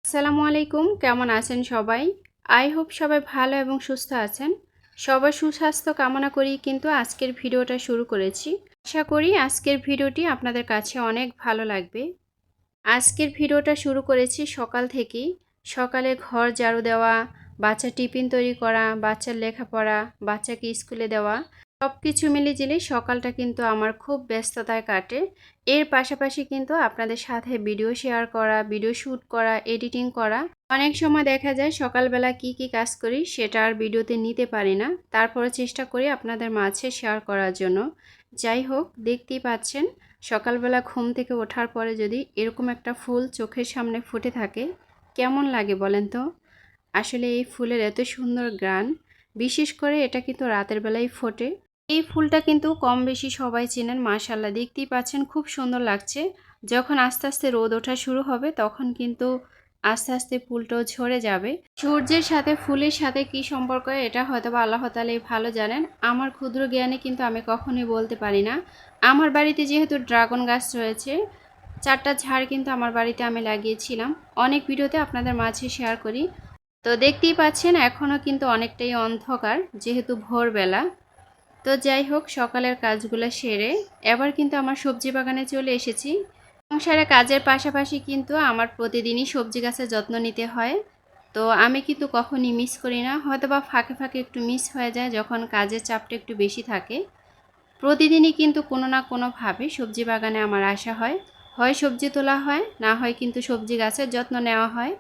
আসসালামু আলাইকুম, কেমন আছেন সবাই? আই হোপ সবাই ভালো এবং সুস্থ আছেন। সবার সুস্বাস্থ্য কামনা করি কিন্তু আজকের ভিডিওটা শুরু করেছি। আশা করি আজকের ভিডিওটি আপনাদের কাছে অনেক ভালো লাগবে। আজকের ভিডিওটা শুরু করেছি সকাল থেকেই। সকালে ঘর ঝাড়ু দেওয়া, বাচ্চার টিফিন তৈরি করা, বাচ্চার লেখাপড়া, বাচ্চাকে স্কুলে দেওয়া, সব কিছু মিলিয়ে সকালটা কিন্তু আমার খুব ব্যস্ততায় কাটে। এর পাশাপাশি কিন্তু আপনাদের সাথে ভিডিও শেয়ার করা, ভিডিও শ্যুট করা, এডিটিং করা, অনেক সময় দেখা যায় সকালবেলা কি কাজ করি সেটা আর ভিডিওতে নিতে পারি না। তারপরে চেষ্টা করি আপনাদের মাঝে শেয়ার করার জন্য। যাই হোক, দেখতেই পাচ্ছেন সকালবেলা ঘুম থেকে ওঠার পরে যদি এরকম একটা ফুল চোখের সামনে ফুটে থাকে কেমন লাগে বলেন তো? আসলে এই ফুলের এত সুন্দর ঘ্রাণ, বিশেষ করে এটা কিন্তু রাতের বেলায় ফোটে। এই ফুলটা কিন্তু কম বেশি সবাই চেনেন, মাশাআল্লাহ দেখতেই পাচ্ছেন খুব সুন্দর লাগছে। যখন আস্তে আস্তে রোদ ওঠা শুরু হবে তখন কিন্তু আস্তে আস্তে ফুলটাও ঝরে যাবে। সূর্যের সাথে ফুলের সাথে কি সম্পর্ক এটা হয়তোবা আল্লাহ তাআলাই ভালো জানেন। আমার ক্ষুদ্র জ্ঞানে কিন্তু আমি কখনোই বলতে পারি না। আমার বাড়িতে যেহেতু ড্রাগন গাছ রয়েছে, 4টা ঝাড় কিন্তু আমার বাড়িতে আমি লাগিয়েছিলাম। অনেক ভিডিওতে আপনাদের মাঝে শেয়ার করি। তো দেখতেই পাচ্ছেন এখনও কিন্তু অনেকটাই অন্ধকার যেহেতু ভোরবেলা। তো যাই হোক, সকালের কাজগুলো সেরে এবার কিন্তু আমার সবজি বাগানে চলে এসেছি। সংসারে কাজের পাশাপাশি কিন্তু আমার প্রতিদিনই সবজি গাছের যত্ন নিতে হয়। তো আমি কিন্তু কখনই মিস করি না, হয়তোবা ফাঁকে ফাঁকে একটু মিস হয়ে যায় যখন কাজের চাপটা একটু বেশি থাকে। প্রতিদিনই কিন্তু কোনো না কোনোভাবে সবজি বাগানে আমার আসা হয়। হয় সবজি তোলা হয়, না হয় কিন্তু সবজি গাছের যত্ন নেওয়া হয়।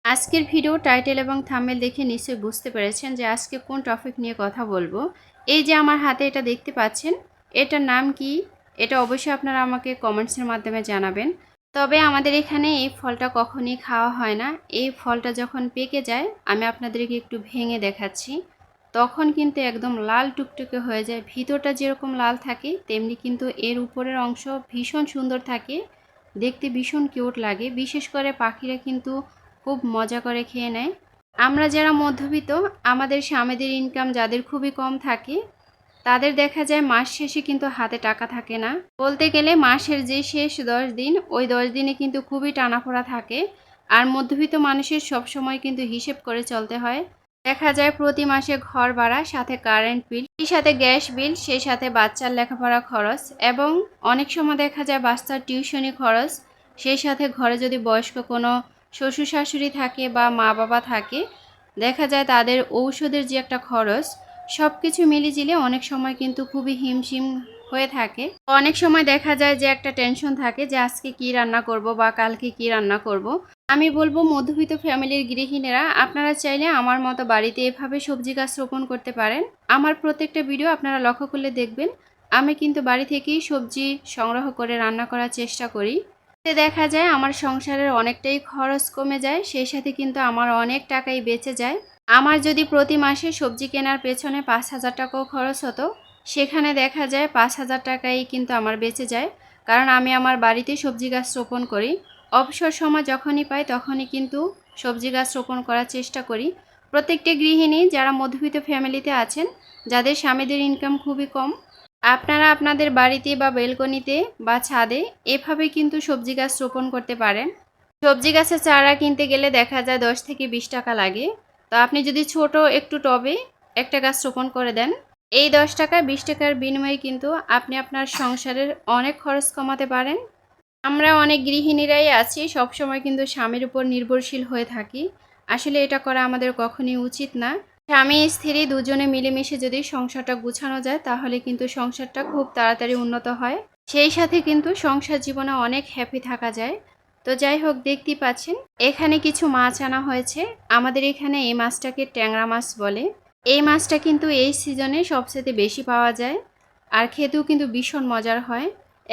আজকের ভিডিও টাইটেল এবং থাম্বনেল দেখে নিশ্চয়ই বুঝতে পেরেছেন যে আজকে কোন টপিক নিয়ে কথা বলবো। এই যে আমার হাতে এটা দেখতে পাচ্ছেন, এটার নাম কি? এটা অবশ্যই আপনারা আমাকে কমেন্টসের মাধ্যমে জানাবেন। তবে আমাদের এখানে এই ফলটা কখনই খাওয়া হয় না। এই ফলটা যখন পেকে যায় আমি আপনাদেরকে একটু ভেঙে দেখাচ্ছি। তখন কিন্তু একদম লাল টুকটুকে হয়ে যায়। ভিতরটা যেরকম লাল থাকে তেমনি কিন্তু এর উপরের অংশ ভীষণ সুন্দর থাকে, দেখতে ভীষণ কিউট লাগে। বিশেষ করে পাখিরা কিন্তু খুব মজা করে খেয়ে নেয়। আমরা যারা মধ্যবিত্ত, আমাদের স্বামীদের ইনকাম যাদের খুবই কম থাকে, তাদের দেখা যায় মাস শেষে কিন্তু হাতে টাকা থাকে না। বলতে গেলে মাসের যে শেষ 10 দিন, ওই 10 দিনে কিন্তু খুবই টানাপোড়া থাকে। আর মধ্যবিত্ত মানুষের সবসময় কিন্তু হিসেব করে চলতে হয়। দেখা যায় প্রতি মাসে ঘর ভাড়া, সাথে কারেন্ট বিল, সেই সাথে গ্যাস বিল, সেই সাথে বাচ্চার লেখাপড়া খরচ, এবং অনেক সময় দেখা যায় বাচ্চার টিউশনি খরচ, সেই সাথে ঘরে যদি বয়স্ক কোনো শ্বশুর শাশুড়ি থাকে বা মা বাবা থাকে, দেখা যায় তাদের ঔষধের যে একটা খরচ, সব কিছু মিলিয়ে অনেক সময় কিন্তু খুবই হিমশিম হয়ে থাকে। অনেক সময় দেখা যায় যে একটা টেনশন থাকে যে আজকে কি রান্না করব বা কালকে কি রান্না করব। আমি বলবো মধ্যবিত্ত ফ্যামিলির গৃহিণীরা আপনারা চাইলে আমার মতো বাড়িতে এভাবে সবজি গাছ রোপণ করতে পারেন। আমার প্রত্যেকটা ভিডিও আপনারা লক্ষ্য করলে দেখবেন আমি কিন্তু বাড়ি থেকেই সবজি সংগ্রহ করে রান্না করার চেষ্টা করি। এতে দেখা যায় আমার সংসারের অনেকটাই খরচ কমে যায়, সেই সাথে কিন্তু আমার অনেক টাকাই বেঁচে যায়। আমার যদি প্রতি মাসে সবজি কেনার পেছনে 5,000 টাকাও খরচ হতো, সেখানে দেখা যায় 5,000 টাকাই কিন্তু আমার বেঁচে যায়। কারণ আমি আমার বাড়িতে সবজি গাছ রোপণ করি। অবসর সময় যখনই পাই তখনই কিন্তু সবজি গাছ রোপণ করার চেষ্টা করি। প্রত্যেকটা গৃহিণী যারা মধ্যবিত্ত ফ্যামিলিতে আছেন, যাদের স্বামীদের ইনকাম খুবই কম, আপনারা আপনাদের বাড়িতে বা বেলকনিতে বা ছাদে এভাবে কিন্তু সবজি গাছ রোপণ করতে পারেন। সবজি গাছের চারা কিনতে গেলে দেখা যায় 10 থেকে 20 টাকা লাগে। তো আপনি যদি ছোট একটু টবে একটা গাছ রোপণ করে দেন, এই 10 টাকা 20 টাকার বিনিময়ে কিন্তু আপনি আপনার সংসারের অনেক খরচ কমাতে পারেন। আমরা অনেক গৃহিণীরাই আছি সবসময় কিন্তু স্বামীর উপর নির্ভরশীল হয়ে থাকি। আসলে এটা করা আমাদের কখনই উচিত না। স্বামী স্ত্রী দুজনে মিলেমিশে যদি সংসারটা গুছানো যায় তাহলে কিন্তু সংসারটা খুব তাড়াতাড়ি উন্নত হয়। সেই সাথে কিন্তু সংসার জীবনে অনেক হ্যাপি থাকা যায়। তো যাই হোক, দেখতেই পাচ্ছেন এখানে কিছু মাছ আনা হয়েছে। আমাদের এখানে এই মাছটাকে ট্যাংরা মাছ বলে। এই মাছটা কিন্তু এই সিজনে সবচেয়ে বেশি পাওয়া যায়, আর খেতেও কিন্তু ভীষণ মজার হয়।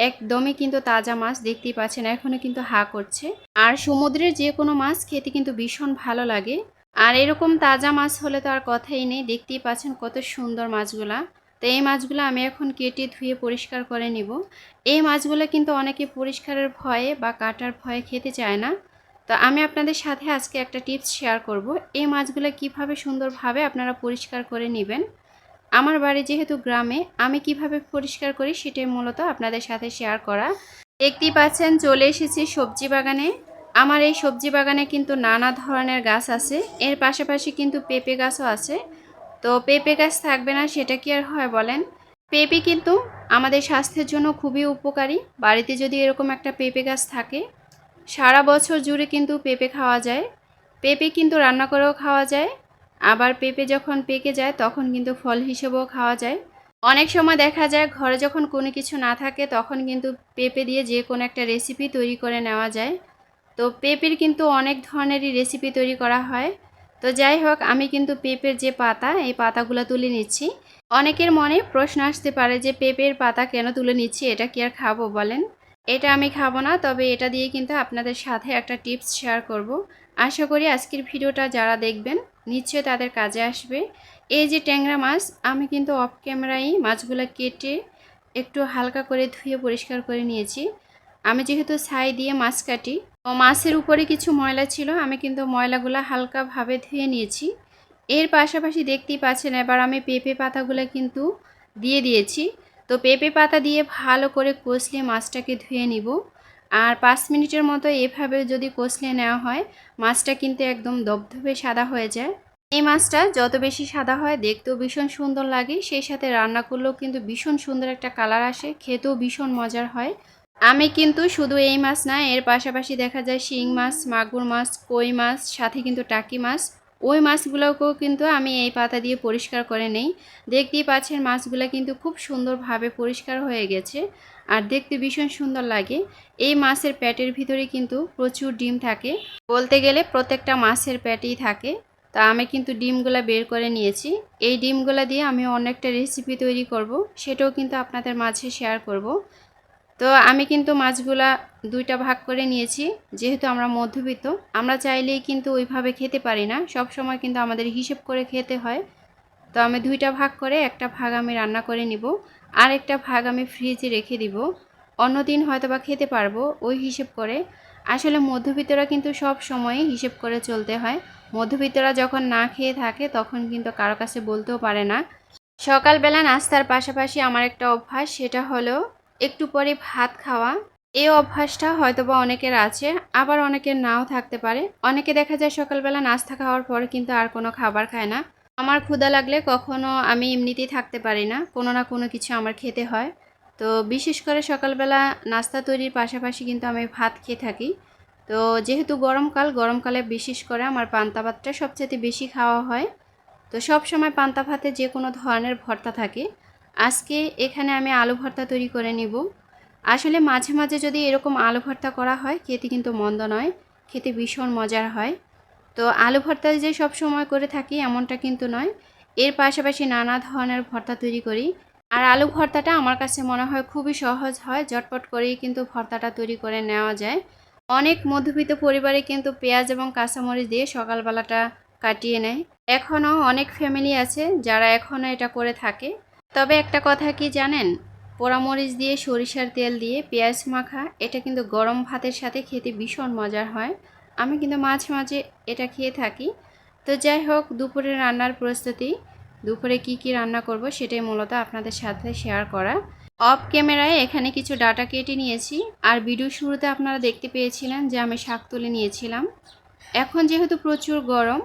একদমই কিন্তু তাজা মাছ, দেখতেই পাচ্ছেন এখনও কিন্তু হা করছে। আর সমুদ্রের যে কোনো মাছ খেতে কিন্তু ভীষণ ভালো লাগে। আর এরকম তাজা মাছ হলে তো আর কথাই নেই। দেখতেই পাচ্ছেন কত সুন্দর মাছগুলা। তো এই মাছগুলো আমি এখন কেটে ধুয়ে পরিষ্কার করে নিব। এই মাছগুলো কিন্তু অনেকে পরিষ্কারের ভয়ে বা কাটার ভয়ে খেতে চায় না। তো আমি আপনাদের সাথে আজকে একটা টিপস শেয়ার করব, এই মাছগুলো কিভাবে সুন্দরভাবে আপনারা পরিষ্কার করে নেবেন। আমার বাড়ি যেহেতু গ্রামে, আমি কিভাবে পরিষ্কার করি সেটাই মূলত আপনাদের সাথে শেয়ার করা। দেখতেই পাচ্ছেন চলে এসেছি সবজি বাগানে। আমার এই সবজি বাগানে কিন্তু নানা ধরনের গাছ আছে, এর পাশাপাশি কিন্তু পেঁপে গাছও আছে। তো পেঁপে গাছ থাকবে না সেটা কি আর হয় বলেন। পেঁপে কিন্তু আমাদের স্বাস্থ্যের জন্য খুবই উপকারী। বাড়িতে যদি এরকম একটা পেঁপে গাছ থাকে, সারা বছর জুড়ে কিন্তু পেঁপে খাওয়া যায়। পেঁপে কিন্তু রান্না করেও খাওয়া যায়, আবার পেঁপে যখন পেকে যায় তখন কিন্তু ফল হিসেবেও খাওয়া যায়। অনেক সময় দেখা যায় ঘরে যখন কোনো কিছু না থাকে তখন কিন্তু পেঁপে দিয়ে যে কোনো একটা রেসিপি তৈরি করে নেওয়া যায়। তো পেঁপের কিন্তু অনেক ধরনেরই রেসিপি তৈরি করা হয়। তো যাই হোক, আমি কিন্তু পেঁপের যে পাতা, এই পাতাগুলো তুলে নিচ্ছি। অনেকের মনে প্রশ্ন আসতে পারে যে পেঁপের পাতা কেন তুলে নিচ্ছি, এটা কি আর খাবো বলেন। এটা আমি খাবো না, তবে এটা দিয়ে কিন্তু আপনাদের সাথে একটা টিপস শেয়ার করব। আশা করি আজকের ভিডিওটা যারা দেখবেন নিশ্চয়ই তাদের কাজে আসবে। এই যে ট্যাংরা মাছ, আমি কিন্তু অফ ক্যামেরায় মাছগুলো কেটে একটু হালকা করে ধুয়ে পরিষ্কার করে নিয়েছি। আমি যেহেতু ছাই দিয়ে মাছ কাটি, তো মাছের উপরে কিছু ময়লা ছিল, আমি কিন্তু ময়লাগুলো হালকাভাবে ধুয়ে নিয়েছি। এর পাশাপাশি দেখতেই পাচ্ছেন এবার আমি পেঁপে পাতাগুলো কিন্তু দিয়ে দিয়েছি। তো পেঁপে পাতা দিয়ে ভালো করে কষলে মাছটাকে ধুয়ে নিব। আর 5 মিনিটের মতো এভাবে যদি কষলে নেওয়া হয়, মাছটা কিন্তু একদম ধবধবে সাদা হয়ে যায়। এই মাছটা যত বেশি সাদা হয় দেখতেও ভীষণ সুন্দর লাগে, সেই সাথে রান্না করলেও কিন্তু ভীষণ সুন্দর একটা কালার আসে, খেতেও ভীষণ মজার হয়। আমি কিন্তু শুধু এই মাছ না, এর পাশাপাশি দেখা যায় শিং মাছ, মাগুর মাছ, কই মাছ, সাথে কিন্তু টাকি মাছ, ওই মাছগুলোকেও কিন্তু আমি এই পাতা দিয়ে পরিষ্কার করে নেই। দেখতেই পাচ্ছেন মাছগুলো কিন্তু খুব সুন্দরভাবে পরিষ্কার হয়ে গেছে, আর দেখতে ভীষণ সুন্দর লাগে। এই মাছের পেটের ভিতরে কিন্তু প্রচুর ডিম থাকে, বলতে গেলে প্রত্যেকটা মাছের পেটেই থাকে। তা আমি কিন্তু ডিমগুলো বের করে নিয়েছি। এই ডিমগুলো দিয়ে আমি অনেকটা রেসিপি তৈরি করব, সেটাও কিন্তু আপনাদের মাঝে শেয়ার করব। তো আমি কিন্তু মাছগুলা দুইটা ভাগ করে নিয়েছি। যেহেতু আমরা মধ্যবিত্ত, আমরা চাইলেই কিন্তু ওইভাবে খেতে পারি না, সব সময় কিন্তু আমাদের হিসেব করে খেতে হয়। তো আমি দুইটা ভাগ করে একটা ভাগ আমি রান্না করে নিব, আর একটা ভাগ আমি ফ্রিজে রেখে দিব। অন্যদিন হয়তো বা খেতে পারবো ওই হিসেব করে। আসলে মধ্যবিত্তরা কিন্তু সব সময় হিসেব করে চলতে হয়। মধ্যবিত্তরা যখন না খেয়ে থাকে তখন কিন্তু কারো কাছে বলতেও পারে না। সকালবেলা নাস্তার পাশাপাশি আমার একটা অভ্যাস, সেটা হলো একটু পরে ভাত খাওয়া। এই অভ্যাসটা হয়তোবা অনেকের আছে, আবার অনেকের নাও থাকতে পারে। অনেকে দেখা যায় সকালবেলা নাস্তা খাওয়ার পর কিন্তু আর কোনো খাবার খায় না। আমার ক্ষুধা লাগলে কখনো আমি এমনিতেই থাকতে পারি না, কোনো না কোনো কিছু আমার খেতে হয়। তো বিশেষ করে সকালবেলা নাস্তা তৈরির পাশাপাশি কিন্তু আমি ভাত খেয়ে থাকি। তো যেহেতু গরমকালে বিশেষ করে আমার পান্তা ভাতটা সবচেয়ে বেশি খাওয়া হয়। তো সব সময় পান্তা ভাতে যে কোনো ধরনের ভর্তা থাকে। আজকে এখানে আমি আলু ভর্তা তৈরি করে নিব। আসলে মাঝে মাঝে যদি এরকম আলু ভর্তা করা হয় খেতে কিন্তু মন্দ নয়, খেতে ভীষণ মজার হয়। তো আলু ভর্তা যে সব সময় করে থাকি এমনটা কিন্তু নয়, এর পাশাপাশি নানা ধরনের ভর্তা তৈরি করি। আর আলু ভর্তাটা আমার কাছে মনে হয় খুবই সহজ হয়, ঝটপট করেই কিন্তু ভর্তাটা তৈরি করে নেওয়া যায়। অনেক মধ্যবিত্ত পরিবারে কিন্তু পেঁয়াজ এবং কাঁচামরিচ দিয়ে সকালবেলাটা কাটিয়ে নেয়। এখনও অনেক ফ্যামিলি আছে যারা এখনও এটা করে থাকে। তবে একটা কথা কি জানেন, পোড়ামরিচ দিয়ে সরিষার তেল দিয়ে পেঁয়াজ মাখা, এটা কিন্তু গরম ভাতের সাথে খেতে ভীষণ মজার হয়। আমি কিন্তু মাঝে মাঝে এটা খেয়ে থাকি। তো যাই হোক, দুপুরে রান্নার প্রস্তুতি, দুপুরে কি কি রান্না করব সেটাই মূলত আপনাদের সাথে শেয়ার করা। অফ ক্যামেরায় এখানে কিছু ডাটা কেটে নিয়েছি, আর ভিডিও শুরুতে আপনারা দেখতে পেয়েছিলেন যে আমি শাক তুলে নিয়েছিলাম। এখন যেহেতু প্রচুর গরম,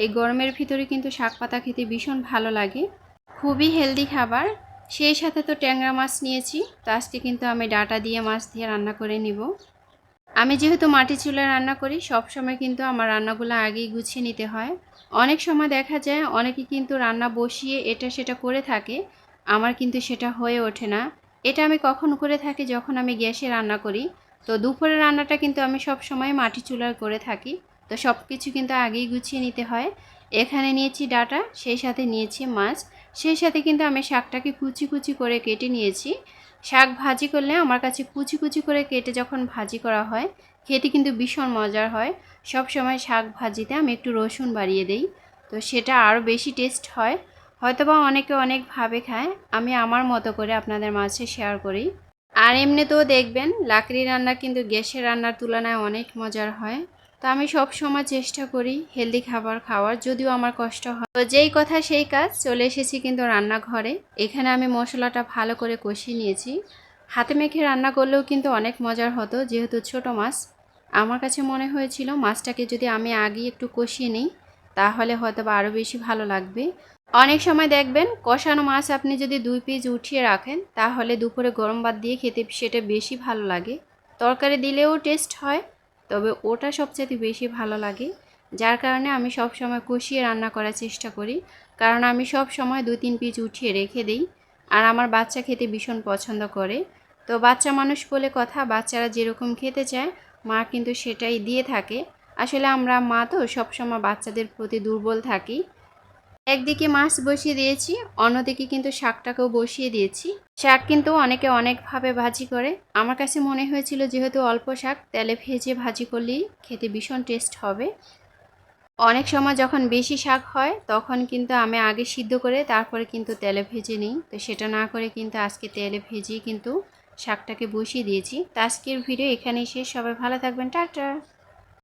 এই গরমের ভিতরে কিন্তু শাক পাতা খেতে ভীষণ ভালো লাগে, খুবই হেলদি খাবার। সেই সাথে তো ট্যাংরা মাছ নিয়েছি, তো আজকে কিন্তু আমি ডাটা দিয়ে মাছ দিয়ে রান্না করে নিব। আমি যেহেতু মাটি চুলায় রান্না করি, সব সময় কিন্তু আমার রান্নাগুলো আগেই গুছিয়ে নিতে হয়। অনেক সময় দেখা যায় অনেকে কিন্তু রান্না বসিয়ে এটা সেটা করে থাকে, আমার কিন্তু সেটা হয়ে ওঠে না। এটা আমি কখন করে থাকি, যখন আমি গ্যাসে রান্না করি। তো দুপুরের রান্নাটা কিন্তু আমি সব সময় মাটি চুলায় করে থাকি। তো সব কিছু কিন্তু আগেই গুছিয়ে নিতে হয়। এখানে নিয়েছি ডাটা, সেই সাথে নিয়েছি মাছ, সেই সাথে কিন্তু আমি শাকটাকে কুচি কুচি করে কেটে নিয়েছি। শাক ভাজি করলে আমার কাছে কুচি কুচি করে কেটে যখন ভাজি করা হয় খেতে কিন্তু ভীষণ মজার হয়। সব সময় শাক ভাজিতে আমি একটু রসুন বাড়িয়ে দেই, তো সেটা আরও বেশি টেস্ট হয়। হয়তোবা অনেকে অনেকভাবে খায়, আমি আমার মতো করে আপনাদের মাঝে শেয়ার করি। আর এমনিতেও দেখবেন লাকড়ি রান্না কিন্তু গ্যাসের রান্নার তুলনায় অনেক মজার হয়। তো আমি সব সময় চেষ্টা করি হেলদি খাবার খাওয়ার, যদিও আমার কষ্ট হয়। তো যেই কথা সেই কাজ, চলে এসেছি কিন্তু রান্নাঘরে। এখানে আমি মশলাটা ভালো করে কষিয়ে নিয়েছি। হাতে মেখে রান্না করলেও কিন্তু অনেক মজার হতো, যেহেতু ছোট মাছ। তো এই যে দেখতেই পাচ্ছেন আমি কিন্তু মশলাটা ভালো করে কষিয়ে নিয়েছি। আর এখানে আমি কিন্তু পেঁয়াজ কুচি করে নিয়েছি, আমার কাছে মনে হয়েছিল মাছটাকে যদি আমি আগে একটু কষিয়ে নিই তাহলে হয়তো বা আরও বেশি ভালো লাগবে। অনেক সময় দেখবেন কষানো মাছ আপনি যদি 2 পিস উঠিয়ে রাখেন তাহলে দুপুরে গরম ভাত দিয়ে খেতে সেটা বেশি ভালো লাগে। তরকারি দিলেও টেস্ট হয়, তবে ওটা সবচেয়ে বেশি ভালো লাগে। যার কারণে আমি সব সময় কষিয়ে রান্না করার চেষ্টা করি, কারণ আমি সব সময় 2-3 পিস উঠিয়ে রেখে দিই। আর আমার বাচ্চা খেতে ভীষণ পছন্দ করে। তো বাচ্চা মানুষ বলে কথা, বাচ্চারা যেরকম খেতে চায় মা কিন্তু সেটাই দিয়ে থাকে। আসলে আমরা মা তো সবসময় বাচ্চাদের প্রতি দুর্বল থাকি। একদিকে মাছ বসিয়ে দিয়েছি, অন্যদিকে কিন্তু শাকটাকেও বসিয়ে দিয়েছি। শাক কিন্তু অনেকে অনেকভাবে ভাজি করে। আমার কাছে মনে হয়েছিল যেহেতু অল্প শাক, তেলে ভেজে ভাজি করলেই খেতে ভীষণ টেস্ট হবে। অনেক সময় যখন বেশি শাক হয় তখন কিন্তু আমি আগে সিদ্ধ করে তারপরে কিন্তু তেলে ভেজে নিই। তো সেটা না করে কিন্তু আজকে তেলে ভেজেই কিন্তু শাকটাকে বসিয়ে দিয়েছি। তো আজকের ভিডিও এখানেই শেষ। সবাই ভালো থাকবেন, টাটা।